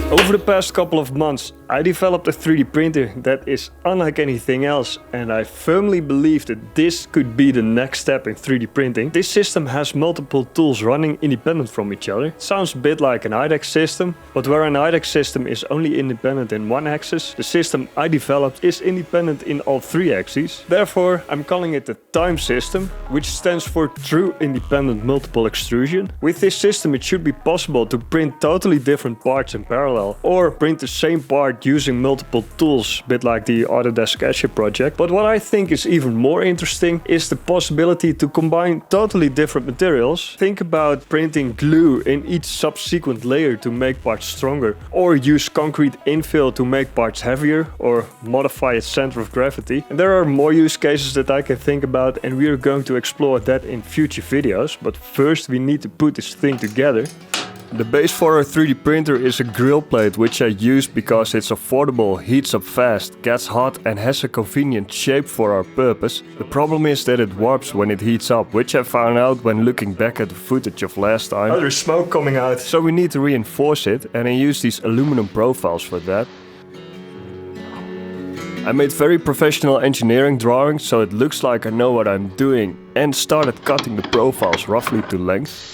Over the past couple of months, I developed a 3D printer that is unlike anything else, and I firmly believe that this could be the next step in 3D printing. This system has multiple tools running independent from each other. It sounds a bit like an IDEX-system, but where an IDEX-system is only independent in one axis, the system I developed is independent in all three axes. Therefore, I'm calling it the TIME system, which stands for True Independent Multiple Extrusion. With this system, it should be possible to print totally different parts in parallel, or print the same part using multiple tools, a bit like the Autodesk Etcher project. But what I think is even more interesting is the possibility to combine totally different materials. Think about printing glue in each subsequent layer to make parts stronger, or use concrete infill to make parts heavier, or modify its center of gravity. And there are more use cases that I can think about, and we are going to explore that in future videos. But first we need to put this thing together. The base for our 3D printer is a grill plate, which I use because it's affordable, heats up fast, gets hot and has a convenient shape for our purpose. The problem is that it warps when it heats up, which I found out when looking back at the footage of last time. Oh, there's smoke coming out. So we need to reinforce it, and I use these aluminum profiles for that. I made very professional engineering drawings, so it looks like I know what I'm doing, and started cutting the profiles roughly to length.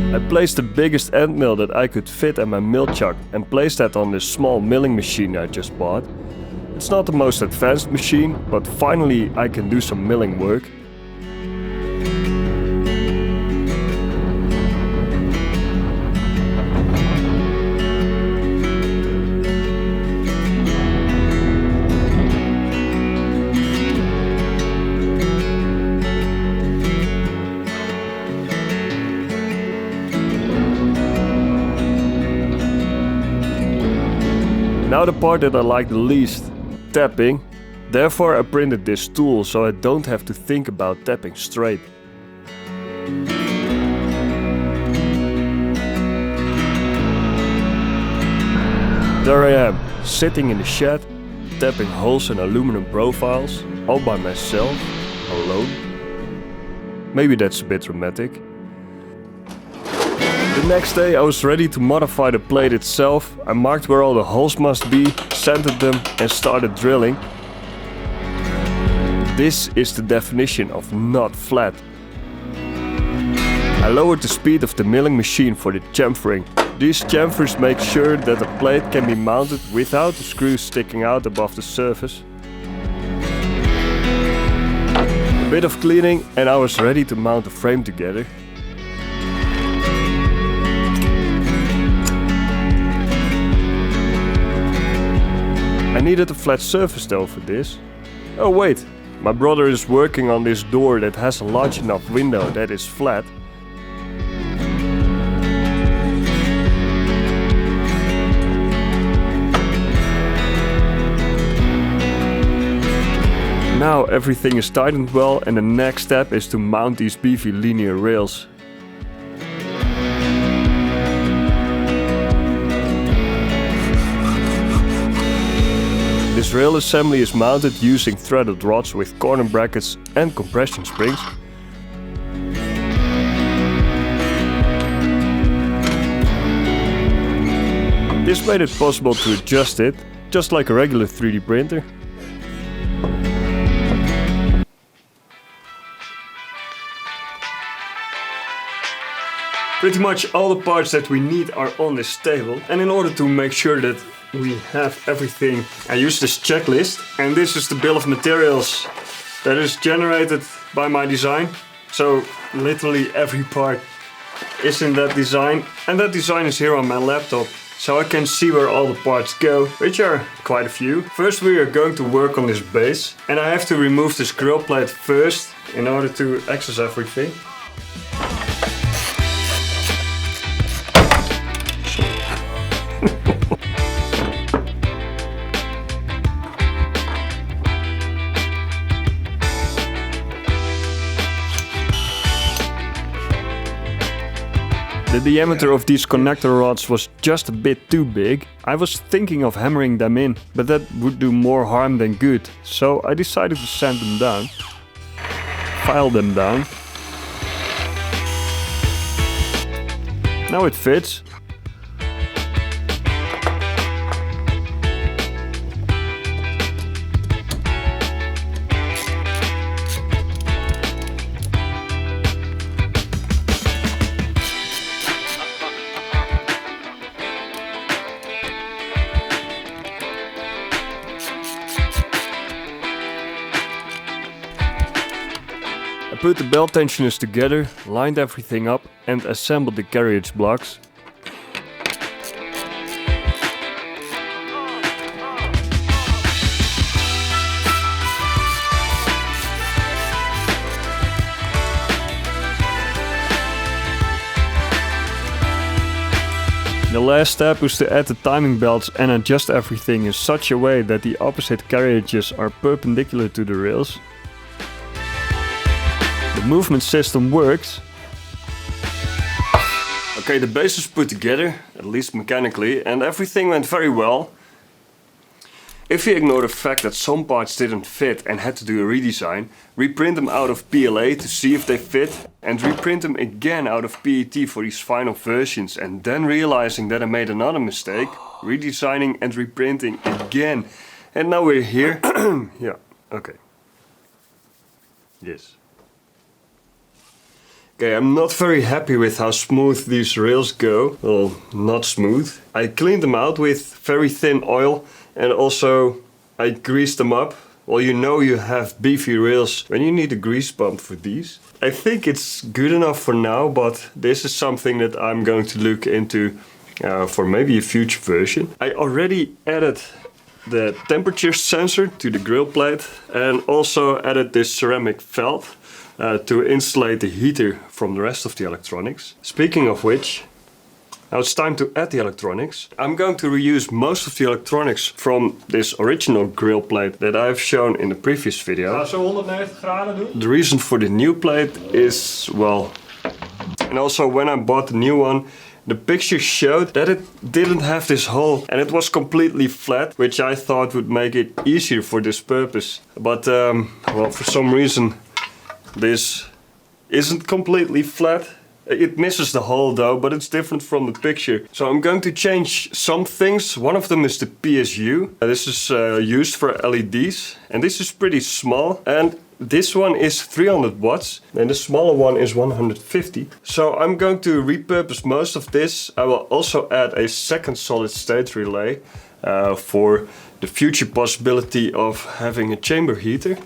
I placed the biggest end mill that I could fit at my mill chuck and placed that on this small milling machine I just bought. It's not the most advanced machine, but finally I can do some milling work. Now the part that I like the least, tapping. Therefore I printed this tool so I don't have to think about tapping straight. There I am, sitting in the shed, tapping holes in aluminum profiles, all by myself, alone. Maybe that's a bit dramatic. The next day I was ready to modify the plate itself. I marked where all the holes must be, centered them and started drilling. This is the definition of not flat. I lowered the speed of the milling machine for the chamfering. These chamfers make sure that the plate can be mounted without the screws sticking out above the surface. A bit of cleaning and I was ready to mount the frame together. I needed a flat surface though for this. Oh wait, my brother is working on this door that has a large enough window that is flat. Now everything is tightened well, and the next step is to mount these beefy linear rails. This rail assembly is mounted using threaded rods with corner brackets and compression springs. This made it possible to adjust it, just like a regular 3D printer. Pretty much all the parts that we need are on this table, and in order to make sure that we have everything, I use this checklist, and this is the bill of materials that is generated by my design. So literally every part is in that design, and that design is here on my laptop, so I can see where all the parts go, which are quite a few. First we are going to work on this base, and I have to remove this grill plate first in order to access everything. The diameter of these connector rods was just a bit too big. I was thinking of hammering them in, but that would do more harm than good, so I decided to sand them down, file them down. Now it fits. I put the belt tensioners together, lined everything up and assembled the carriage blocks. The last step is to add the timing belts and adjust everything in such a way that the opposite carriages are perpendicular to the rails. The movement system works. Okay, the base is put together, at least mechanically, and everything went very well. If you ignore the fact that some parts didn't fit and had to do a redesign, reprint them out of PLA to see if they fit, and reprint them again out of PET for these final versions, and then realizing that I made another mistake, redesigning and reprinting again. And now we're here. Yeah, okay. Yes. Okay, I'm not very happy with how smooth these rails go. Well, not smooth. I cleaned them out with very thin oil and also I greased them up. Well, you know you have beefy rails when you need a grease pump for these. I think it's good enough for now, but this is something that I'm going to look into for maybe a future version. I already added the temperature sensor to the grill plate and also added this ceramic felt to insulate the heater from the rest of the electronics. Speaking of which, now it's time to add the electronics. I'm going to reuse most of the electronics from this original grill plate that I've shown in the previous video. Zo 190 graden doen. The reason for the new plate is, well, and also when I bought the new one, the picture showed that it didn't have this hole and it was completely flat, which I thought would make it easier for this purpose. But, well, for some reason, this isn't completely flat. It misses the hole though, but it's different from the picture. So I'm going to change some things. One of them is the PSU. This is used for LEDs and this is pretty small. And this one is 300 watts and the smaller one is 150. So I'm going to repurpose most of this. I will also add a second solid state relay for the future possibility of having a chamber heater.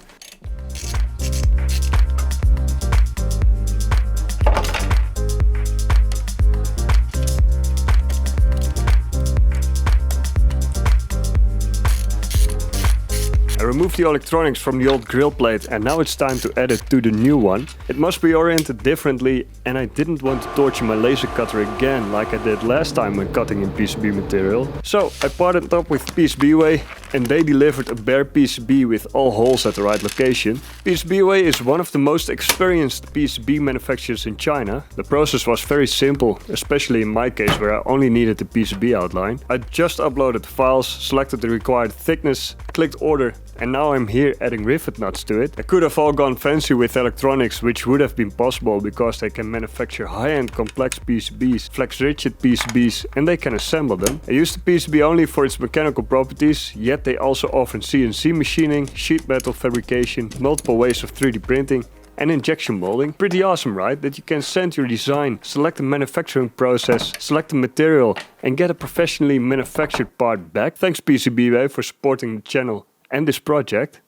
I removed the electronics from the old grill plate and now it's time to add it to the new one. It must be oriented differently and I didn't want to torture my laser cutter again like I did last time when cutting in PCB material. So I partnered up with PCBWay and they delivered a bare PCB with all holes at the right location. PCBWay is one of the most experienced PCB manufacturers in China. The process was very simple, especially in my case where I only needed the PCB outline. I just uploaded the files, selected the required thickness, clicked order, and now I'm here adding rivet nuts to it. I could have all gone fancy with electronics, which would have been possible because they can manufacture high-end complex PCBs, flex-rigid PCBs, and they can assemble them. I used the PCB only for its mechanical properties, yet they also offer CNC machining, sheet metal fabrication, multiple ways of 3D printing, and injection molding. Pretty awesome, right? That you can send your design, select the manufacturing process, select the material, and get a professionally manufactured part back. Thanks PCBWay for supporting the channel and this project.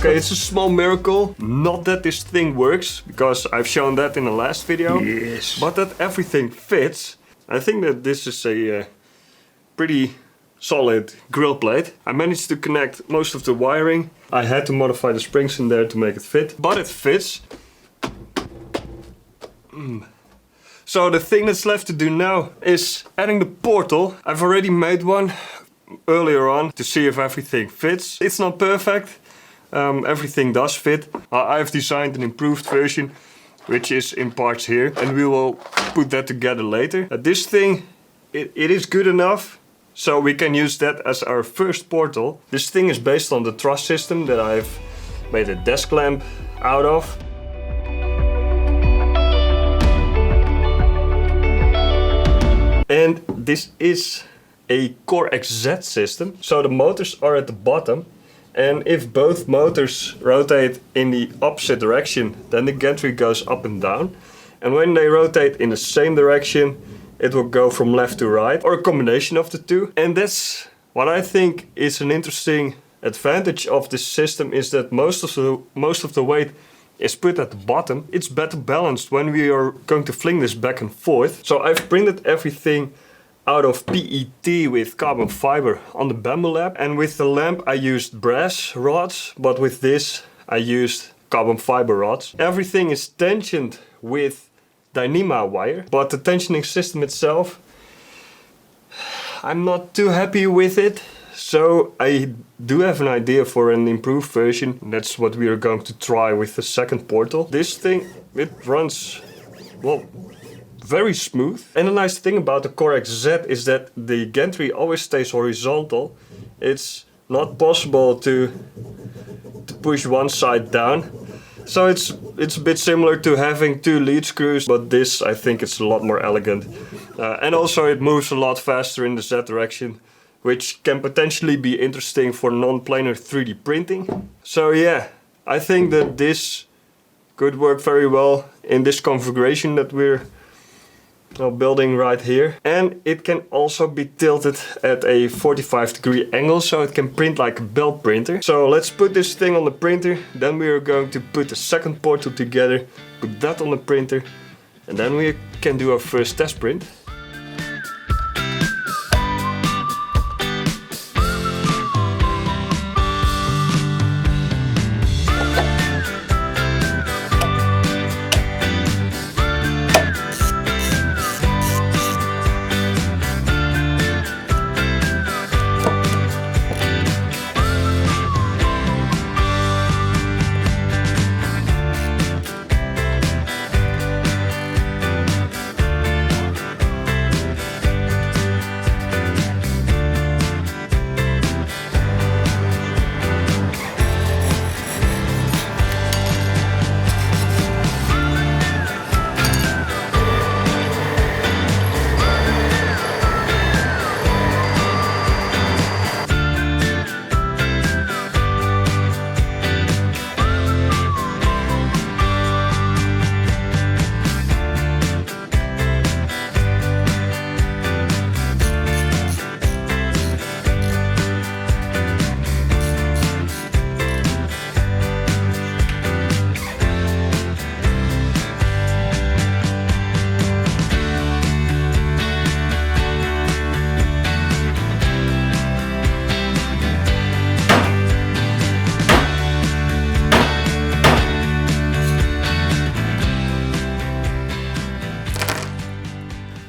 Okay, it's a small miracle. Not that this thing works, because I've shown that in the last video. Yes. But that everything fits. I think that this is a pretty solid grill plate. I managed to connect most of the wiring. I had to modify the springs in there to make it fit, but it fits. So the thing that's left to do now is adding the portal. I've already made one earlier on to see if everything fits. It's not perfect. Everything does fit. I've designed an improved version, which is in parts here, and we will put that together later. This thing, it is good enough, so we can use that as our first portal. This thing is based on the truss system that I've made a desk lamp out of. And this is a Core XZ system, so the motors are at the bottom, and if both motors rotate in the opposite direction, then the gantry goes up and down, and when they rotate in the same direction, it will go from left to right, or a combination of the two. And that's what I think is an interesting advantage of this system, is that most of the weight is put at the bottom. It's better balanced when we are going to fling this back and forth. So I've printed everything out of PET with carbon fiber on the bamboo lab, and with the lamp I used brass rods, but with this I used carbon fiber rods. Everything is tensioned with Dyneema wire, but the tensioning system itself, I'm not too happy with it. So I do have an idea for an improved version. That's what we are going to try with the second portal. This thing, it runs, well, very smooth. And the nice thing about the Core XZ is that the gantry always stays horizontal. It's not possible to push one side down. So it's a bit similar to having two lead screws, but this, I think it's a lot more elegant. And also it moves a lot faster in the Z direction, which can potentially be interesting for non-planar 3D printing. So yeah, I think that this could work very well in this configuration that we're building right here. And it can also be tilted at a 45-degree angle, so it can print like a belt printer. So let's put this thing on the printer, then we are going to put the second portal together, put that on the printer, and then we can do our first test print.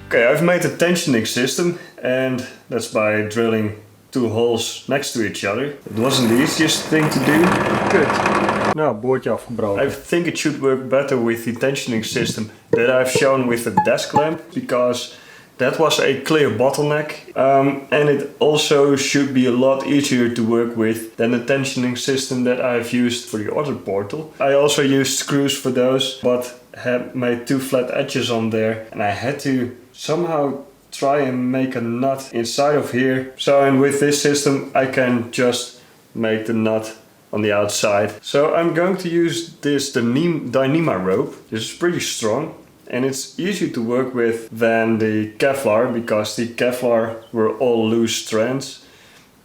Okay, I've made a tensioning system, and that's by drilling two holes next to each other. It wasn't the easiest thing to do. Good. Nou, boordje afgebroken. I think it should work better with the tensioning system that I've shown with the desk lamp, because that was a clear bottleneck, and it also should be a lot easier to work with than the tensioning system that I've used for the other portal. I also used screws for those, but had made two flat edges on there, and I had to somehow try and make a nut inside of here. So, and with this system I can just make the nut on the outside. So I'm going to use this Dyneema rope. This is pretty strong, and it's easier to work with than the Kevlar, because the Kevlar were all loose strands,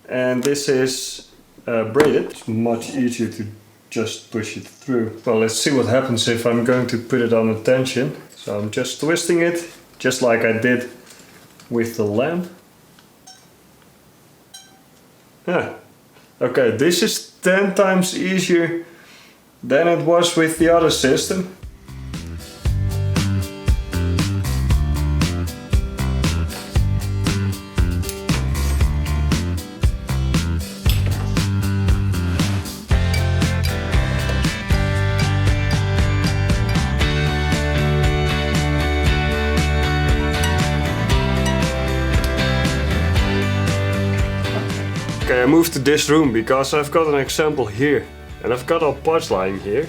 and this is braided. It's much easier to just push it through. Well, let's see what happens if I'm going to put it on a tension. So I'm just twisting it, just like I did with the lamp. Okay, this is 10 times easier than it was with the other system. Okay, I moved to this room because I've got an example here and I've got our parts lying here.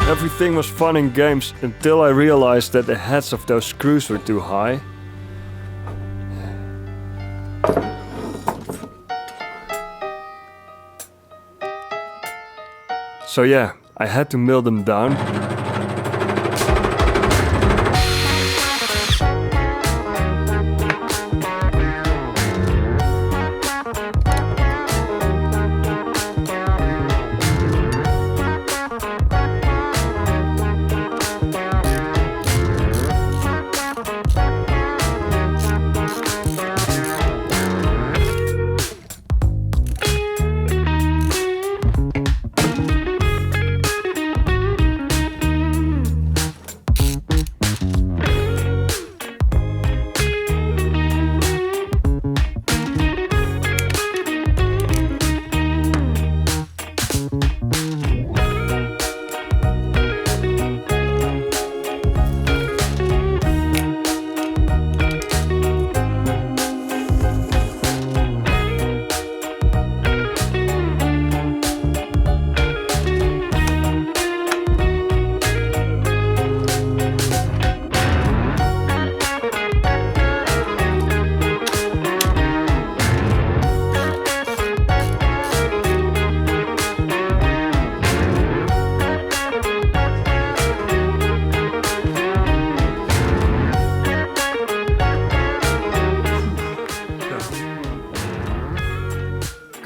Everything was fun and games until I realized that the heads of those screws were too high. So yeah, I had to mill them down.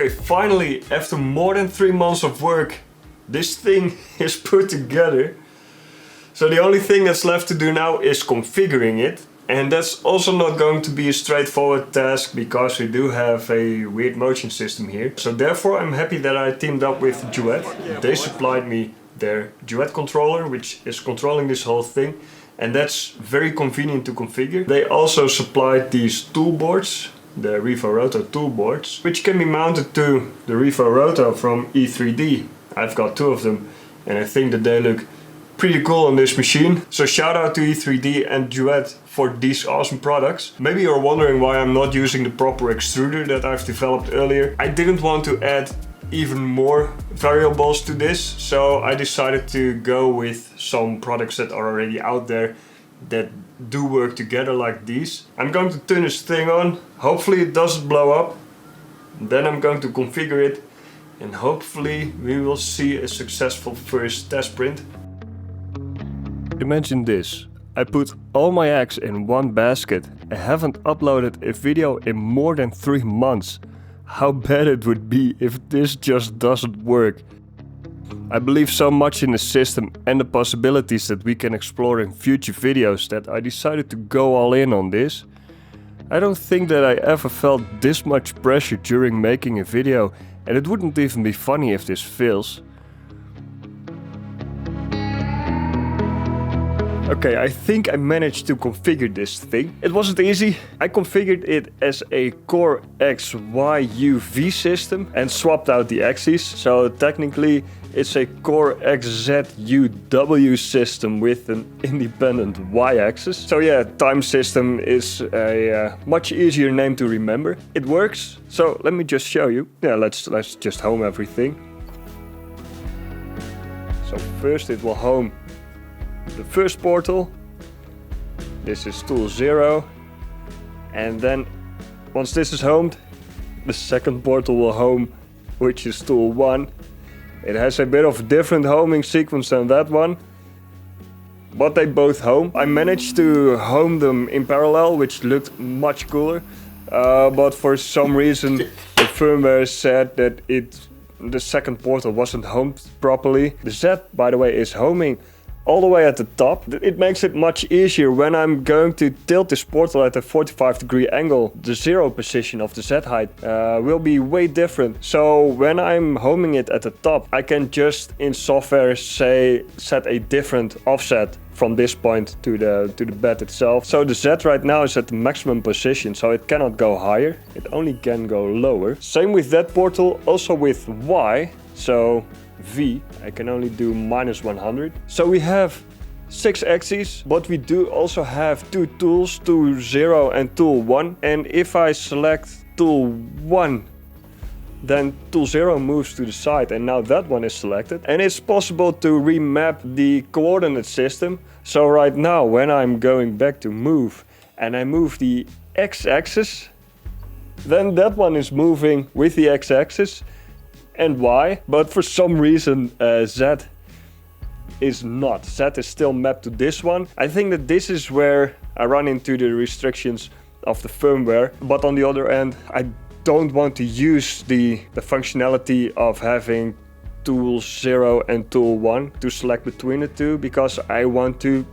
Okay, finally, after more than 3 months of work, this thing is put together. So the only thing that's left to do now is configuring it. And that's also not going to be a straightforward task because we do have a weird motion system here. So therefore I'm happy that I teamed up with Duet. They supplied me their Duet controller, which is controlling this whole thing. And that's very convenient to configure. They also supplied these toolboards, the Revo Roto toolboards, which can be mounted to the Revo Roto from E3D. I've got 2 of them and I think that they look pretty cool on this machine. So shout out to E3D and Duet for these awesome products. Maybe you're wondering why I'm not using the proper extruder that I've developed earlier. I didn't want to add even more variables to this, so I decided to go with some products that are already out there that do work together like these. I'm going to turn this thing on, hopefully it doesn't blow up. Then I'm going to configure it and hopefully we will see a successful first test print. Imagine this, I put all my eggs in one basket. I haven't uploaded a video in more than 3 months. How bad it would be if this just doesn't work. I believe so much in the system and the possibilities that we can explore in future videos that I decided to go all in on this. I don't think that I ever felt this much pressure during making a video, and it wouldn't even be funny if this fails. Okay, I think I managed to configure this thing. It wasn't easy. I configured it as a Core XYUV system and swapped out the axes. So technically it's a Core XZUW system with an independent Y-axis. So yeah, time system is a much easier name to remember. It works. So let me just show you. Yeah, let's just home everything. So first it will home the first portal. This is tool 0. And then once this is homed, the second portal will home, which is tool 1. It has a bit of a different homing sequence than that one, but they both home. I managed to home them in parallel, which looked much cooler. But for some reason, the firmware said that the second portal wasn't homed properly. The Z, by the way, is homing all the way at the top. It makes it much easier when I'm going to tilt this portal at a 45-degree angle. The 0 position of the Z height will be way different. So when I'm homing it at the top, I can just in software say set a different offset from this point to the bed itself. So the Z right now is at the maximum position, so it cannot go higher. It only can go lower. Same with that portal, also with Y. So V, I can only do -100. So we have 6 axes, but we do also have 2 tools, tool 0 and tool 1. And if I select tool 1, then tool 0 moves to the side, and now that one is selected. And it's possible to remap the coordinate system. So right now, when I'm going back to move, and I move the x-axis, then that one is moving with the x-axis and Y, but for some reason Z is not. Z is still mapped to this one. I think that this is where I run into the restrictions of the firmware, but on the other end, I don't want to use the functionality of having tool 0 and tool 1 to select between the two, because I want to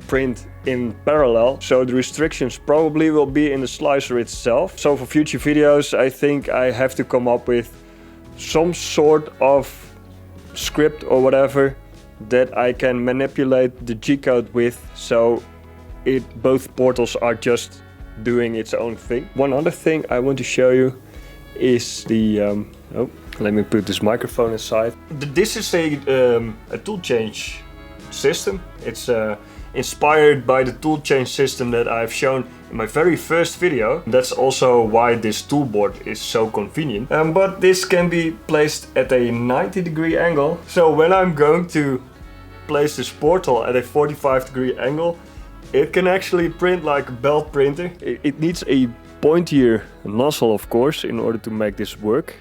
print in parallel. So the restrictions probably will be in the slicer itself. So for future videos, I think I have to come up with some sort of script or whatever that I can manipulate the G-code with, so both portals are just doing its own thing. One other thing I want to show you is the let me put this microphone aside. This is a tool change system. It's inspired by the tool change system that I've shown in my very first video. That's also why this toolboard is so convenient. But this can be placed at a 90-degree angle. So when I'm going to place this portal at a 45-degree angle, it can actually print like a belt printer. It needs a pointier nozzle, of course, in order to make this work.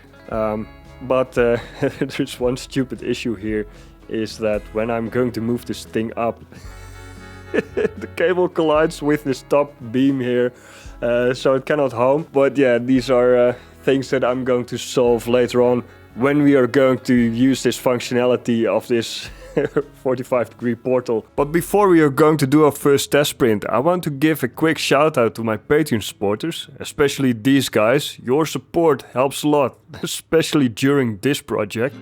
But there's one stupid issue here, is that when I'm going to move this thing up, the cable collides with this top beam here, so it cannot home. But yeah, these are things that I'm going to solve later on when we are going to use this functionality of this 45-degree portal. But before we are going to do our first test print, I want to give a quick shout out to my Patreon supporters, especially these guys. Your support helps a lot, especially during this project.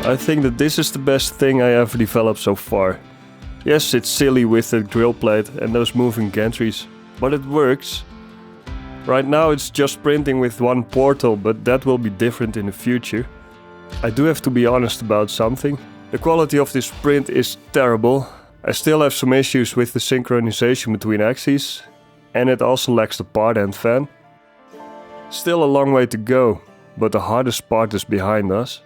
I think that this is the best thing I ever developed so far. Yes, it's silly with the drill plate and those moving gantries, but it works. Right now it's just printing with one portal, but that will be different in the future. I do have to be honest about something. The quality of this print is terrible. I still have some issues with the synchronization between axes, and it also lacks the part end fan. Still a long way to go, but the hardest part is behind us.